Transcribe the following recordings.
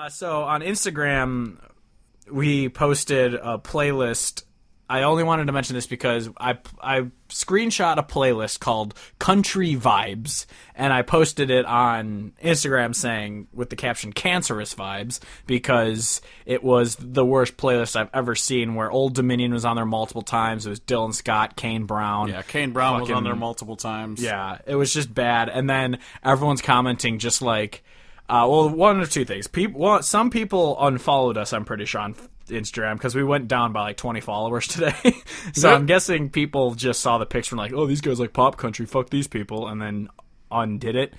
So on Instagram, we posted a playlist. I only wanted to mention this because I screenshot a playlist called Country Vibes, and I posted it on Instagram saying with the caption Cancerous Vibes because it was the worst playlist I've ever seen, where Old Dominion was on there multiple times. It was Dylan Scott, Kane Brown. Yeah, Kane Brown was on there multiple times. Yeah, it was just bad. And then everyone's commenting just like, one or two things. Some people unfollowed us, I'm pretty sure, on Instagram because we went down by like 20 followers today. So I'm guessing people just saw the picture and like, oh, these guys like pop country, fuck these people, and then undid it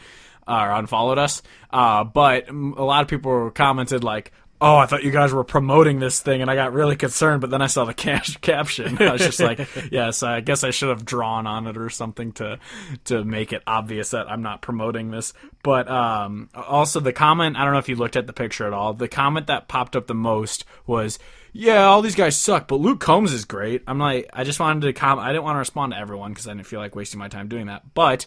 or unfollowed us. But a lot of people commented like, oh, I thought you guys were promoting this thing, and I got really concerned, but then I saw the caption. I was just like, yes, I guess I should have drawn on it or something to make it obvious that I'm not promoting this. But also the comment, I don't know if you looked at the picture at all, the comment that popped up the most was, yeah, all these guys suck, but Luke Combs is great. I'm like, I just wanted to comment. I didn't want to respond to everyone because I didn't feel like wasting my time doing that. But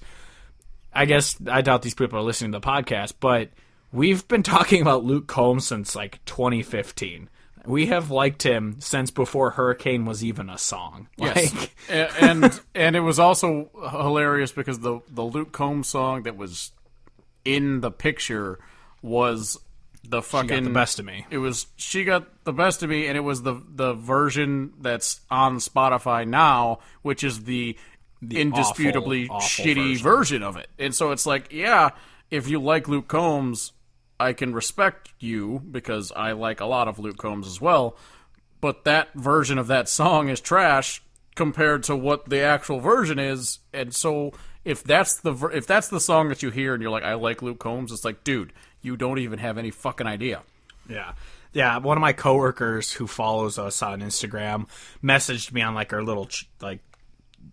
I guess I doubt these people are listening to the podcast, but we've been talking about Luke Combs since like 2015. We have liked him since before Hurricane was even a song. Yes, and it was also hilarious because the Luke Combs song that was in the picture was the fucking She Got the Best of Me. It was She Got the Best of Me, and it was the version that's on Spotify now, which is the indisputably awful shitty version of it. And so it's like, yeah, if you like Luke Combs, I can respect you because I like a lot of Luke Combs as well, but that version of that song is trash compared to what the actual version is. And so if that's the song that you hear and you're like, I like Luke Combs, it's like, dude, you don't even have any fucking idea. Yeah, one of my coworkers who follows us on Instagram messaged me on like our little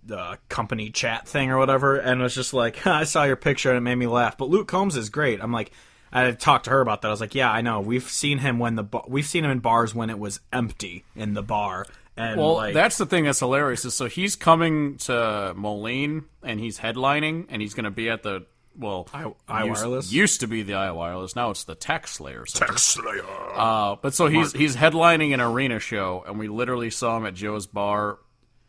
the company chat thing or whatever, and was just like, I saw your picture and it made me laugh, but Luke Combs is great. I'm like, I talked to her about that. I was like, yeah, I know. We've seen him we've seen him in bars when it was empty in the bar. And that's the thing that's hilarious. Is so he's coming to Moline and he's headlining and he's going to be at the iWireless. Used to be the iWireless. Now it's the Tech Slayer. Tech Slayer. But so he's headlining an arena show, and we literally saw him at Joe's Bar.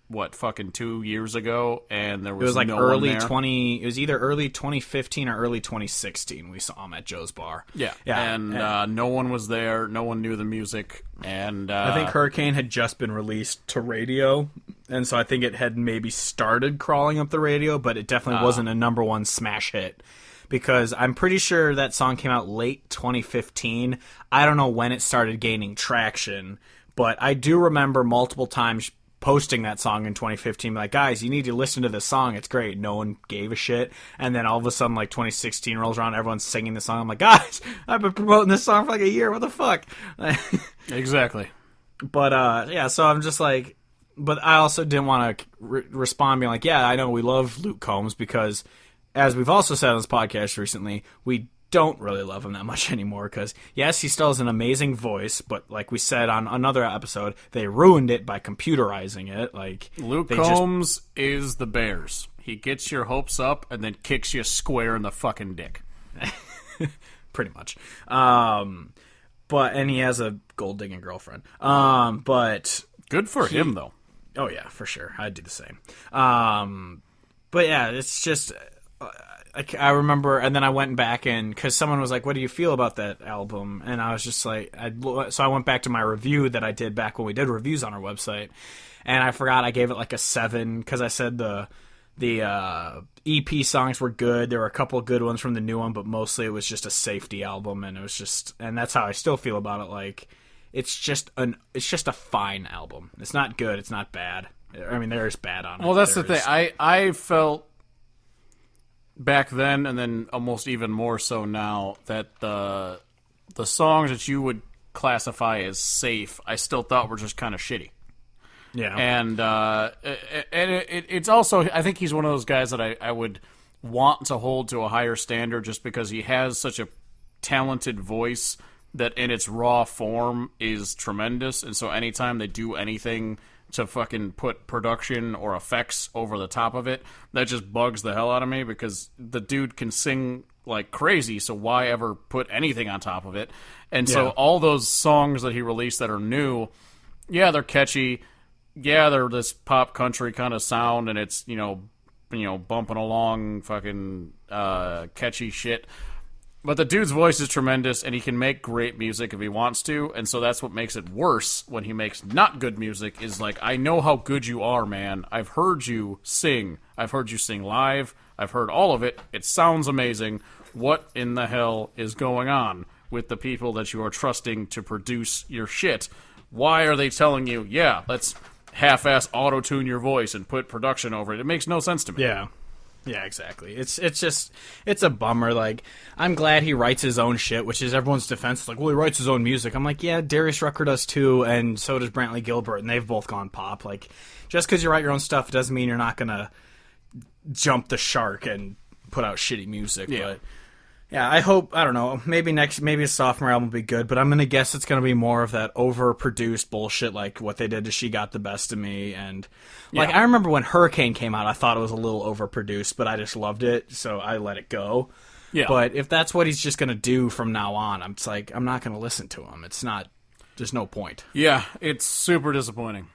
What, fucking 2 years ago, and there was, it was like no early one there. 20. It was either early 2015 or early 2016. We saw him at Joe's Bar. Yeah. And no one was there. No one knew the music, and I think Hurricane had just been released to radio, and so I think it had maybe started crawling up the radio, but it definitely wasn't a number one smash hit. Because I'm pretty sure that song came out late 2015. I don't know when it started gaining traction, but I do remember multiple times posting that song in 2015, like, guys, you need to listen to this song, it's great. No one gave a shit. And then all of a sudden, like, 2016 rolls around, everyone's singing the song. I'm like, guys, I've been promoting this song for like a year, what the fuck? Exactly. But yeah, so I'm just like, but I also didn't want to respond being like, yeah, I know we love Luke Combs, because as we've also said on this podcast recently, we don't really love him that much anymore, because yes, he still has an amazing voice, but like we said on another episode, they ruined it by computerizing it. Like, Luke Combs is the Bears. He gets your hopes up and then kicks you square in the fucking dick. Pretty much. And he has a gold digging girlfriend. But good for him though. Oh yeah, for sure. I'd do the same. But yeah, it's just I remember, and then I went back and because someone was like, "What do you feel about that album?" And I was just like, so I went back to my review that I did back when we did reviews on our website, and I forgot I gave it like a 7 because I said the EP songs were good. There were a couple of good ones from the new one, but mostly it was just a safety album, and it was just, and that's how I still feel about it. Like, it's just a fine album. It's not good. It's not bad. I mean, there is bad on it. Well, that's the thing. I felt back then, and then almost even more so now, that the songs that you would classify as safe, I still thought were just kind of shitty. Yeah. And it's also, I think he's one of those guys that I would want to hold to a higher standard just because he has such a talented voice that in its raw form is tremendous. And so anytime they do anything to fucking put production or effects over the top of it, that just bugs the hell out of me, because the dude can sing like crazy, so why ever put anything on top of it? And so Yeah. all those songs that he released that are new, yeah, they're catchy. Yeah, they're this pop country kind of sound, and it's, bumping along fucking catchy shit. But the dude's voice is tremendous, and he can make great music if he wants to, and so that's what makes it worse when he makes not good music, is like, I know how good you are, man. I've heard you sing. I've heard you sing live. I've heard all of it. It sounds amazing. What in the hell is going on with the people that you are trusting to produce your shit? Why are they telling you, yeah, let's half-ass auto-tune your voice and put production over it? It makes no sense to me. Yeah. Yeah, exactly. It's a bummer. Like, I'm glad he writes his own shit, which is everyone's defense. It's like, well, he writes his own music. I'm like, yeah, Darius Rucker does too, and so does Brantley Gilbert, and they've both gone pop. Like, just because you write your own stuff doesn't mean you're not gonna jump the shark and put out shitty music. Yeah. But yeah, I hope, I don't know, maybe his sophomore album will be good, but I'm gonna guess it's gonna be more of that overproduced bullshit like what they did to She Got the Best of Me. And like, Yeah. I remember when Hurricane came out, I thought it was a little overproduced, but I just loved it, so I let it go. Yeah. But if that's what he's just gonna do from now on, I'm not gonna listen to him. It's not, there's no point. Yeah, it's super disappointing.